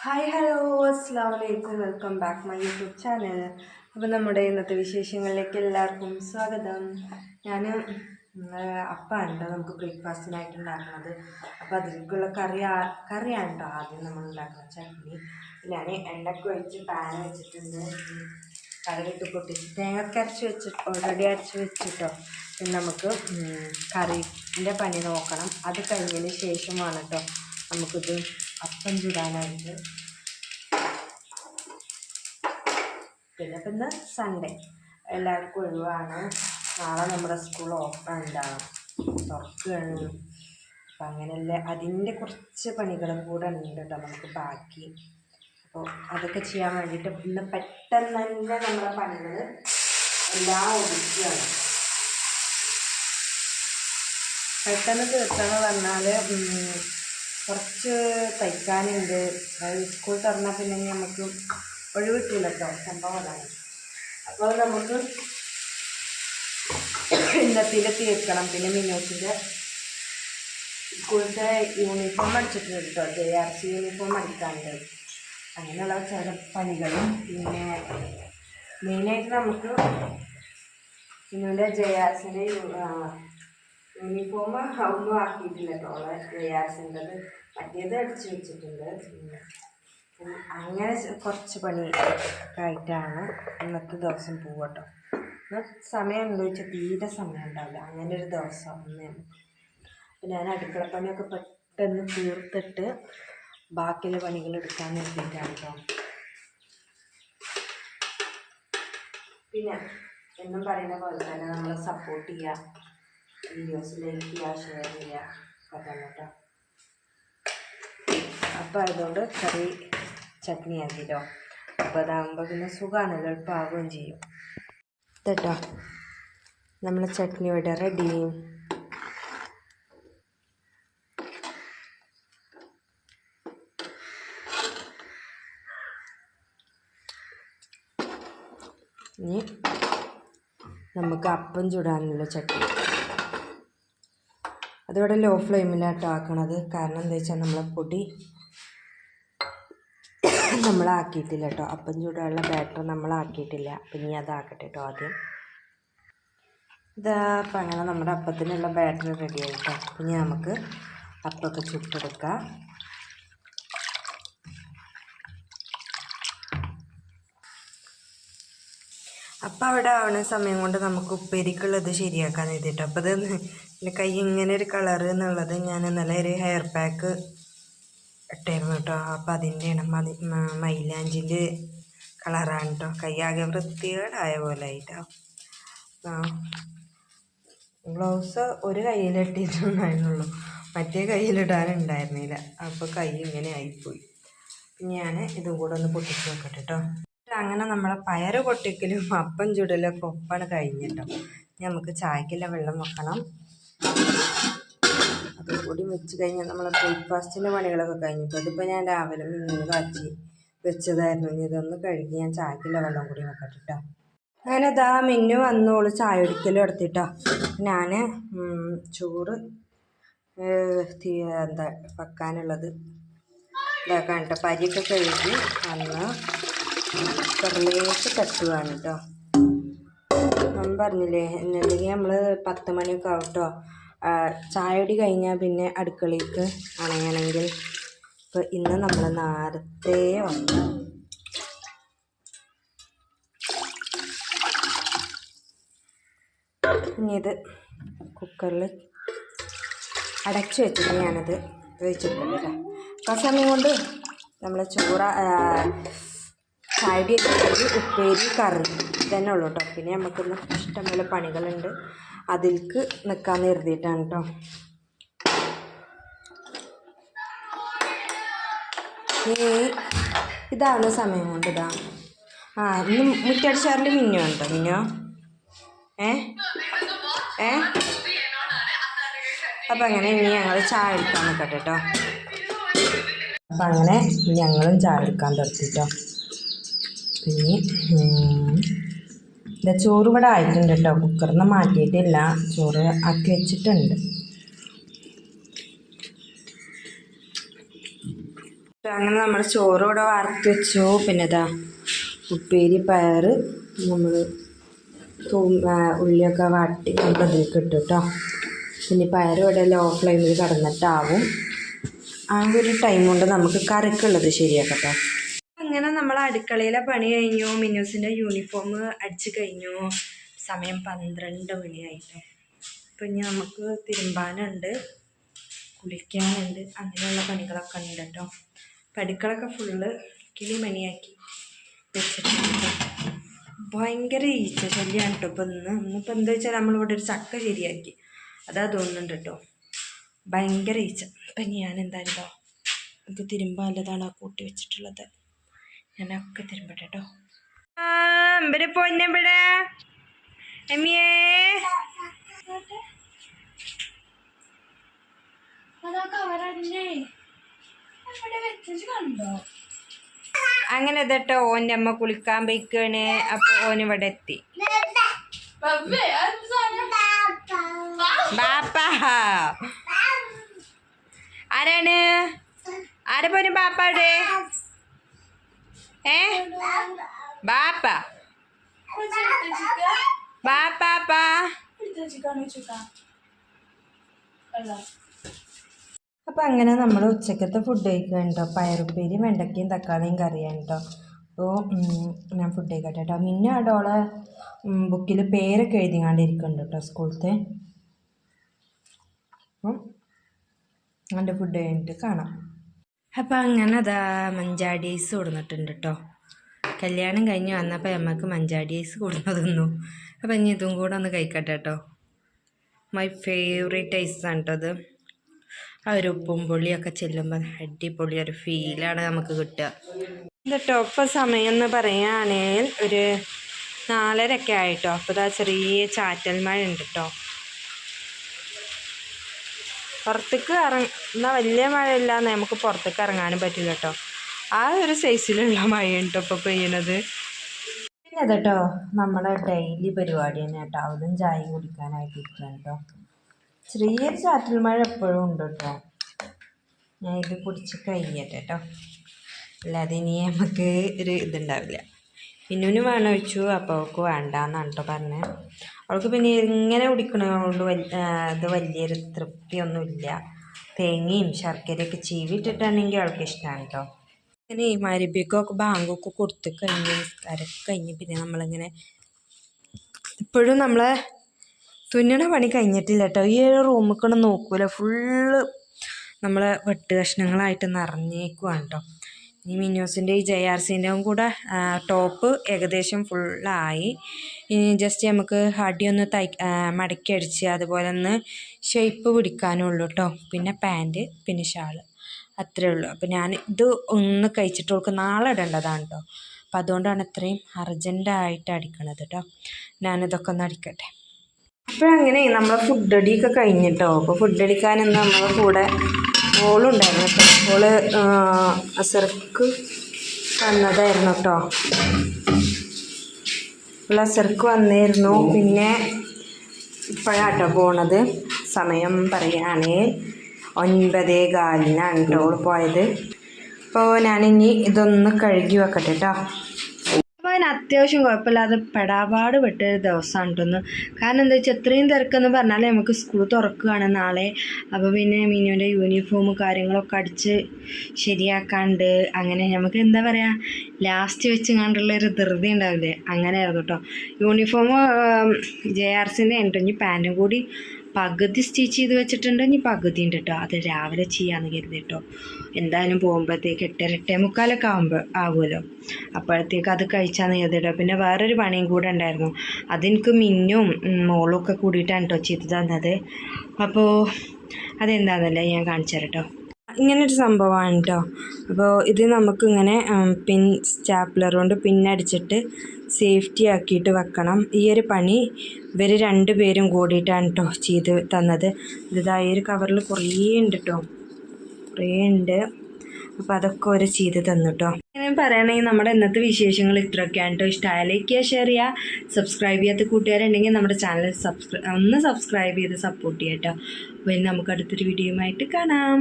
Hi hello അസ്സലാമലൈക്കും, welcome back my YouTube channel. അപ്പോൾ നമ്മുടെ ഇന്നത്തെ വിശേഷങ്ങളിലേക്ക് എല്ലാവർക്കും സ്വാഗതം. ഞാൻ അപ്പമാണ് കേട്ടോ നമുക്ക് ബ്രേക്ക്ഫാസ്റ്റിനായിട്ട് ഉണ്ടാക്കുന്നത്. അപ്പോൾ അതിലേക്കുള്ള കറിയാണ് കേട്ടോ ആദ്യം നമ്മൾ ഉണ്ടാക്കുന്ന ചട്നി. ഞാൻ എണ്ണയ്ക്ക് ഒഴിച്ച് പാൻ വെച്ചിട്ടുണ്ട്. കടലിട്ട് പൊട്ടിച്ച് തേങ്ങയൊക്കെ ഓൾറെഡി അരച്ച് വെച്ചിട്ടോ. പിന്നെ നമുക്ക് കറിൻ്റെ പണി നോക്കണം. അത് കഴിഞ്ഞതിന് ശേഷം വേണം കേട്ടോ നമുക്കിത് അപ്പം ചുടാനായിട്ട്. പിന്നെ ഇപ്പം ഇന്ന് സൺഡേ, എല്ലാവർക്കും ഒഴിവാണ്. നാളെ നമ്മുടെ സ്കൂൾ ഓപ്പൺ ഉണ്ടാകും, തുറക്കുകയാണ്. അപ്പം അങ്ങനെയല്ല, അതിൻ്റെ കുറച്ച് പണികളും കൂടെ ഉണ്ട് കേട്ടോ നമുക്ക് ബാക്കി. അപ്പോൾ അതൊക്കെ ചെയ്യാൻ വേണ്ടിയിട്ട് ഇന്ന് പെട്ടെന്ന് തന്നെ നമ്മുടെ പണികൾ എല്ലാം ഒതുക്കുകയാണ്. പെട്ടെന്ന് തീർക്കാന്ന് പറഞ്ഞാൽ കുറച്ച് തയ്ക്കാനുണ്ട്. സ്കൂൾ തുറന്നാൽ പിന്നെ നമുക്ക് ഒഴിവ് കിട്ടില്ല കേട്ടോ, സംഭവം അതാണ്. അപ്പോൾ നമുക്ക് ഇന്നത്തിൽ തീർക്കണം. പിന്നെ മിന്നോസിൻ്റെ സ്കൂളിലത്തെ യൂണിഫോം അടിച്ചിട്ടുണ്ട് കേട്ടോ, JRC യൂണിഫോം അടിക്കാനുണ്ട്. അങ്ങനെയുള്ള ചില പണികളും. പിന്നെ മെയിനായിട്ട് നമുക്ക് പിന്നീട് JRCൻ്റെ യൂണിഫോം ഒന്നും ആക്കിയിട്ടില്ല കേട്ടോ, JRCൻ്റെത് മറ്റേത് അടിച്ച് വെച്ചിട്ടുണ്ട്. അങ്ങനെ കുറച്ച് പണി ഒക്കെ ആയിട്ടാണ് ഇന്നത്തെ ദിവസം പോകട്ടോ. സമയം ഉണ്ടോ ചോദിച്ചാൽ തീരെ സമയം ഉണ്ടാവില്ല, അങ്ങനെ ഒരു ദിവസം ഒന്നാണ്. അപ്പം ഞാൻ അടുക്കളപ്പണിയൊക്കെ പെട്ടെന്ന് തീർത്തിട്ട് ബാക്കിയുള്ള പണികൾ എടുക്കാൻ വേണ്ടിയിട്ടാണ് കേട്ടോ. പിന്നെ എന്നും പറയുന്ന പോലെ തന്നെ നമ്മളെ സപ്പോർട്ട് ചെയ്യുക, വീഡിയോസ് ലൈക്ക് ചെയ്യുക, ഷെയർ ചെയ്യുക ഒക്കെ തന്നെ കേട്ടോ. അപ്പോൾ അതുകൊണ്ട് കറി ചട്നി ആക്കിട്ടോ. അപ്പോൾ അതാകുമ്പോൾ പിന്നെ സുഖമാണല്ലോ, എളുപ്പമാവുകയും ചെയ്യും കേട്ടോ. നമ്മളെ ചട്നി ഇവിടെ റെഡി. ഇനി നമുക്ക് അപ്പം ചുടാനുള്ള ചട്നി. അതിവിടെ ലോ ഫ്ലെയിമിലാട്ടോ ആക്കണത്. കാരണം എന്താ വെച്ചാൽ നമ്മളെ പൊടി നമ്മളാക്കിയിട്ടില്ല കേട്ടോ, അപ്പം ചൂടുള്ള ബാറ്റർ നമ്മളാക്കിയിട്ടില്ല. പിന്നെ അതാക്കട്ടെ കേട്ടോ ആദ്യം. അപ്പം അങ്ങനെ നമ്മുടെ അപ്പത്തിനുള്ള ബാറ്റർ റെഡി ആയിട്ടോ. പിന്നെ നമുക്ക് അപ്പമൊക്കെ ചുട്ടെടുക്കാം. അപ്പം അവിടെ ആവുന്ന സമയം കൊണ്ട് നമുക്ക് ഉപ്പേരിക്കുള്ളത് ശരിയാക്കാൻ എഴുതിട്ടോ. അപ്പോൾ ഇത് എൻ്റെ കൈ ഇങ്ങനെ ഒരു കളറ് എന്നുള്ളത് ഞാൻ ഇന്നലെ ഒരു ഹെയർ പാക്ക് ഇട്ടായിരുന്നു കേട്ടോ. അപ്പം അതിൻ്റെയാണ് മൈലാഞ്ചിൻ്റെ കളറാണ് കേട്ടോ. കൈ ആകെ വൃത്തികേടായ പോലെ ആയിട്ടോ. ഗ്ലൗസ് ഒരു കയ്യിലിട്ടിട്ടുണ്ടായിരുന്നുള്ളൂ, മറ്റേ കയ്യിലിടാനുണ്ടായിരുന്നില്ല. അപ്പോൾ കൈ ഇങ്ങനെ ആയിപ്പോയി. ഞാൻ ഇതും കൂടെ ഒന്ന് പൊട്ടിച്ച് നോക്കട്ടെ കേട്ടോ. അങ്ങനെ നമ്മളെ പയറ് പൊട്ടിക്കലും അപ്പം ചുടലൊക്കെ ഒപ്പാണ് കഴിഞ്ഞിട്ടോ. നമുക്ക് ചായക്കുള്ള വെള്ളം വെക്കണം. അതുകൂടി വെച്ച് കഴിഞ്ഞാൽ നമ്മളെ ബ്രേക്ക്ഫാസ്റ്റിൻ്റെ പണികളൊക്കെ കഴിഞ്ഞിട്ടോ. അതിപ്പോൾ ഞാൻ രാവിലെ മിന്നിന് കാച്ചി വെച്ചതായിരുന്നു. ഇനി ഇതൊന്ന് കഴുകി ഞാൻ ചായക്കുള്ള വെള്ളം കൂടി വെക്കട്ടെ കേട്ടോ. അങ്ങനെ ഇതാ മിന്നു വന്നോളൂ ചായ ഒടിക്കലും എടുത്തിട്ടോ. ഞാൻ ചോറ് എന്താ വെക്കാനുള്ളത് ഇതാക്കാൻ കേട്ടോ. പരിയൊക്കെ കഴുകി വന്ന് കുക്കറിലേക്ക് തട്ടുകയാണ് കേട്ടോ. ഞാൻ പറഞ്ഞില്ലേ, അല്ലെങ്കിൽ നമ്മൾ 10 മണിയൊക്കെ ആവും കേട്ടോ ചായടി കഴിഞ്ഞാൽ പിന്നെ അടുക്കളയ്ക്ക് അണയണമെങ്കിൽ. ഇപ്പോൾ ഇന്ന് നമ്മൾ നേരത്തെ വന്നു. ഇനി ഇത് കുക്കറിൽ അടച്ചു വെച്ചിട്ട് ഞാനത് വെച്ചിട്ടുണ്ട് കേട്ടോ. ആ സമയം കൊണ്ട് നമ്മൾ ചായടി ഉപ്പേരി കറി തന്നെ ഉള്ളൂ കേട്ടോ. പിന്നെ നമുക്കിന്ന് ഇഷ്ടംപോലെ പണികളുണ്ട്, അതിലേക്ക് നിൽക്കാമെന്ന് കരുതിയിട്ടാണ് കേട്ടോ. ഇതാണ് സമയം കൊണ്ട് ഇതാ. ഇന്ന് മുറ്റടിച്ചാറിൻ്റെ മിന്നോ കേട്ടോ. മിന്നോ അപ്പം അങ്ങനെ ഇനി ഞങ്ങൾ ചായ എടുക്കാൻ നിൽക്കട്ടെ കേട്ടോ. അപ്പം അങ്ങനെ ഞങ്ങളും ചായ എടുക്കാൻ നിർത്തിട്ടോ. പിന്നെ ചോറ് ഇവിടെ ആയിട്ടുണ്ട് കേട്ടോ. കുക്കറിൽ നിന്ന് മാറ്റിയിട്ടില്ല, ചോറ് ആക്കി വെച്ചിട്ടുണ്ട്. അങ്ങനെ നമ്മൾ ചോറോടെ വറുത്ത് വെച്ചു. പിന്നെ ഇതാ ഉപ്പേരി പയർ നമ്മൾ ഉള്ളിയൊക്കെ വാട്ടി നമ്മൾ അതിലേക്ക് ഇട്ടു കേട്ടോ. പിന്നെ പയർ ഇവിടെ ലോ ഫ്ലെയിമിൽ കടന്നിട്ടാവും. ആ ഒരു ടൈം കൊണ്ട് നമുക്ക് കറിക്കുള്ളത് ശരിയാക്കട്ടോ. അങ്ങനെ നമ്മൾ അടുക്കളയിലെ പണി കഴിഞ്ഞു. മിന്നൂസിൻ്റെ യൂണിഫോം അടിച്ച് കഴിഞ്ഞു. സമയം 12 മണിയായിട്ടോ. അപ്പം ഇനി നമുക്ക് തിരുമ്പാനുണ്ട്, കുളിക്കാനുണ്ട്, അങ്ങനെയുള്ള പണികളൊക്കെ ഉണ്ട് കേട്ടോ. അടുക്കളൊക്കെ ഫുള്ള് കിളിമണിയാക്കി വെച്ചിട്ടുണ്ട്. ഭയങ്കര ഈച്ച ശല്യമാണ് കേട്ടോ ഇപ്പം ഇന്നിപ്പോൾ എന്താ വെച്ചാൽ നമ്മളിവിടെ ഒരു ചക്ക ശരിയാക്കി, അതാ തോന്നുന്നുണ്ട് കേട്ടോ. ഭയങ്കര ഈച്ച. അപ്പം ഞാൻ എന്തായാലും നമുക്ക് തിരുമ്പാല്ലതാണ് കൂട്ടി വെച്ചിട്ടുള്ളത്. ഞാനൊക്കെ തിരുമ്പട്ടെ കേട്ടോ. ഇവിടെ പൊന്നെവിടെ എമ്മിയേ അങ്ങനെ ഇതട്ടോ ഓൻ്റെ അമ്മ കുളിക്കാൻ പോയിക്കാണ്. അപ്പൊ ഓൻ ഇവിടെ എത്തി. ബാപ്പ ആരാണ്? ആരെ പോന് ബാപ്പാടെ? ബാപ്പ ബാപ്പാ. അപ്പം അങ്ങനെ നമ്മൾ ഉച്ചക്കത്തെ ഫുഡ് കഴിക്കാൻ കേട്ടോ. പയറുപ്പേരി വെണ്ടയ്ക്കയും തക്കാളിയും കറിയാണ് കേട്ടോ. അപ്പോൾ ഞാൻ ഫുഡ് കഴിക്കട്ടെ കേട്ടോ. പിന്നെ അവിടെ ഓളെ ബുക്കിൽ പേരൊക്കെ എഴുതിക്കാണ്ടിരിക്കുന്നുണ്ട് കേട്ടോ സ്കൂളത്തെ. അപ്പം എൻ്റെ ഫുഡ് കഴിഞ്ഞിട്ട് കാണാം. അപ്പം അങ്ങനെ അതാ മഞ്ചാടി ഐസ് കൊടുന്നിട്ടുണ്ട് കേട്ടോ. കല്യാണം കഴിഞ്ഞ് വന്നപ്പോൾ അമ്മക്ക് മഞ്ചാടി ഐസ് കൊടുന്നതൊന്നു. അപ്പം ഇനി ഇതും കൂടെ ഒന്ന് കഴിക്കട്ടെ കേട്ടോ. മൈ ഫേവറേറ്റ് ഐസാണ് കേട്ടോ അത്. ആ ഒരു ഉപ്പും പുളിയൊക്കെ ചെല്ലുമ്പോൾ അടിപൊളി ഒരു ഫീലാണ് നമുക്ക് കിട്ടുക കേട്ടോ. ഇപ്പം സമയം എന്ന് പറയുകയാണെങ്കിൽ ഒരു 4:30 ആയിട്ടോ. അപ്പോൾ ഇതാ ചെറിയ ചാറ്റൽ മഴ ഉണ്ട് കേട്ടോ. പുറത്തേക്ക് ഇറങ്ങുന്ന വലിയ മഴയില്ലാന്ന് നമുക്ക് പുറത്തേക്ക് ഇറങ്ങാനും പറ്റില്ല കേട്ടോ. ആ ഒരു സൈസിലുള്ള മഴയുണ്ട് കേട്ടോ ഇപ്പോൾ പെയ്യുന്നത്. പിന്നെ അതട്ടോ നമ്മുടെ ഡെയിലി പരിപാടി തന്നെ കേട്ടോ. അതും ചായയും കുടിക്കാനായിട്ട് ഇരിക്കുകയാണ് കേട്ടോ. ചെറിയൊരു ചാറ്റൽ മഴ എപ്പോഴും ഉണ്ട് കേട്ടോ. ഞാൻ ഇത് കുടിച്ച് കഴിയട്ടെ കേട്ടോ, അല്ലാതെ ഇനി നമുക്ക് ഒരു ഇതുണ്ടാവില്ല. പിന്നൂന് വേണം വെച്ചു. അപ്പോൾ അവൾക്ക് വേണ്ടാന്നാണ് കേട്ടോ പറഞ്ഞത്. അവൾക്ക് പിന്നെ ഇങ്ങനെ കുടിക്കണതുകൊണ്ട് ഇത് വലിയൊരു തൃപ്തിയൊന്നുമില്ല. തേങ്ങയും ശർക്കരയൊക്കെ ചീവിട്ടിട്ടാണെങ്കിൽ അവൾക്ക് ഇഷ്ടമാണ് കേട്ടോ. അങ്ങനെ ഈ മരുബിക്കൊക്കെ ബാങ്കൊക്കെ കൊടുത്ത് കഴിഞ്ഞ് നിസ്കാരമൊക്കെ കഴിഞ്ഞ് പിന്നെ നമ്മളിങ്ങനെ ഇപ്പോഴും നമ്മളെ തുന്നണ പണി കഴിഞ്ഞിട്ടില്ല കേട്ടോ. ഈ ഒരു റൂമിൽ നോക്കൂല, ഫുള്ള് നമ്മളെ വെട്ട് കഷ്ണങ്ങളായിട്ട് നിറഞ്ഞേക്കുവാണ് കേട്ടോ. ഈ മിന്നൂസിൻ്റെ ഈ JRCൻ്റെയും കൂടെ ടോപ്പ് ഏകദേശം ഫുള്ളായി. ഇനി ജസ്റ്റ് നമുക്ക് അടിയൊന്ന് മടക്കി അടിച്ച് അതുപോലെ ഒന്ന് ഷേപ്പ് പിടിക്കാനുള്ളൂ കേട്ടോ. പിന്നെ പാൻറ്റ് പിന്നെ ഷാള് അത്രയേ ഉള്ളൂ. അപ്പോൾ ഞാൻ ഇത് ഒന്ന് കഴിച്ചിട്ട് അവൾക്ക് നാളെ ഇടേണ്ടതാണ് കേട്ടോ. അപ്പോൾ അതുകൊണ്ടാണ് ഇത്രയും അർജൻറ്റായിട്ട് അടിക്കണത് കേട്ടോ. ഞാനിതൊക്കെ ഒന്ന് അടിക്കട്ടെ. അപ്പോൾ അങ്ങനെ നമ്മൾ ഫുഡ് അടിയൊക്കെ കഴിഞ്ഞിട്ടോ. അപ്പോൾ ഫുഡ് അടിക്കാനെന്ന് നമ്മളെ കൂടെ ഓളുണ്ടായിരുന്നു കേട്ടോ. ഓള് അസർക്ക് വന്നതായിരുന്നു കേട്ടോ. അസർക്ക് വന്നിരുന്നു. പിന്നെ ഇപ്പോഴാട്ടോ പോണത്. സമയം പറയുകയാണെങ്കിൽ 9:15 കേട്ടോ ഓള് പോയത്. അപ്പോൾ ഞാനിനി ഇതൊന്ന് കഴുകി വെക്കട്ടെ കേട്ടോ. അപ്പോൾ അതിന് അത്യാവശ്യം കുഴപ്പമില്ലാതെ പെടാപാട് പെട്ടൊരു ദിവസമാണ് കേട്ടൊന്ന്. കാരണം എന്താ വെച്ചാൽ എത്രയും തിരക്കെന്ന് പറഞ്ഞാൽ നമുക്ക് സ്കൂൾ തുറക്കുകയാണ് നാളെ. അപ്പോൾ പിന്നെ മിനുവിൻ്റെ യൂണിഫോം കാര്യങ്ങളൊക്കെ അടിച്ച് ശരിയാക്കാണ്ട് അങ്ങനെ നമുക്ക് എന്താ പറയുക ലാസ്റ്റ് വെച്ച് കണ്ടുള്ളൊരു ധൃതി ഉണ്ടാവില്ലേ, അങ്ങനെയായിരുന്നു കേട്ടോ. യൂണിഫോം JRCൻ്റെ ഉണ്ട്. ഇനി പാൻറ്റും കൂടി പകുതി സ്റ്റിച്ച് ചെയ്ത് വെച്ചിട്ടുണ്ട്. ഇനി പകുതി ഉണ്ട് കേട്ടോ. അത് രാവിലെ ചെയ്യാമെന്ന് കരുതി കേട്ടോ. എന്തായാലും പോകുമ്പോഴത്തേക്ക് 8:45 ആകുമല്ലോ. അപ്പോഴത്തേക്ക് അത് കഴിച്ചാന്ന് കരുതിട്ടോ. പിന്നെ വേറൊരു പണിയും കൂടെ ഉണ്ടായിരുന്നു. അതെനിക്ക് മിന്നും മോളും ഒക്കെ കൂടിയിട്ടാണ് കേട്ടോ ചെയ്ത് തന്നത്. അപ്പോൾ അതെന്താണെന്നല്ല ഞാൻ കാണിച്ചു തരാം കേട്ടോ. ഇങ്ങനൊരു സംഭവമാണ് കേട്ടോ. അപ്പോൾ ഇത് നമുക്കിങ്ങനെ പിൻ സ്റ്റാപ്ലർ കൊണ്ട് പിന്നടിച്ചിട്ട് സേഫ്റ്റി ആക്കിയിട്ട് വെക്കണം. ഈ ഒരു പണി ഇവർ 2 പേരും കൂടിയിട്ടാണ് കേട്ടോ ചെയ്ത് തന്നത്. ഇതായി ഒരു കവറിൽ കുറേ ഉണ്ട് കേട്ടോ, കുറേ ഉണ്ട്. അപ്പോൾ അതൊക്കെ അവർ ചെയ്ത് തന്നു കേട്ടോ. അങ്ങനെ പറയുകയാണെങ്കിൽ നമ്മുടെ ഇന്നത്തെ വിശേഷങ്ങൾ ഇത്രയൊക്കെയാണ് കേട്ടോ. ഇഷ്ടമായ ലൈക്ക് ചെയ്യുക, ഷെയർ ചെയ്യുക, സബ്സ്ക്രൈബ് ചെയ്യാത്ത കൂട്ടുകാരുണ്ടെങ്കിൽ നമ്മുടെ ചാനൽ സബ്സ്ക്രൈബ് ചെയ്ത് സപ്പോർട്ട് ചെയ്യാം കേട്ടോ. അപ്പോൾ നമുക്ക് അടുത്തൊരു വീഡിയോയുമായിട്ട് കാണാം.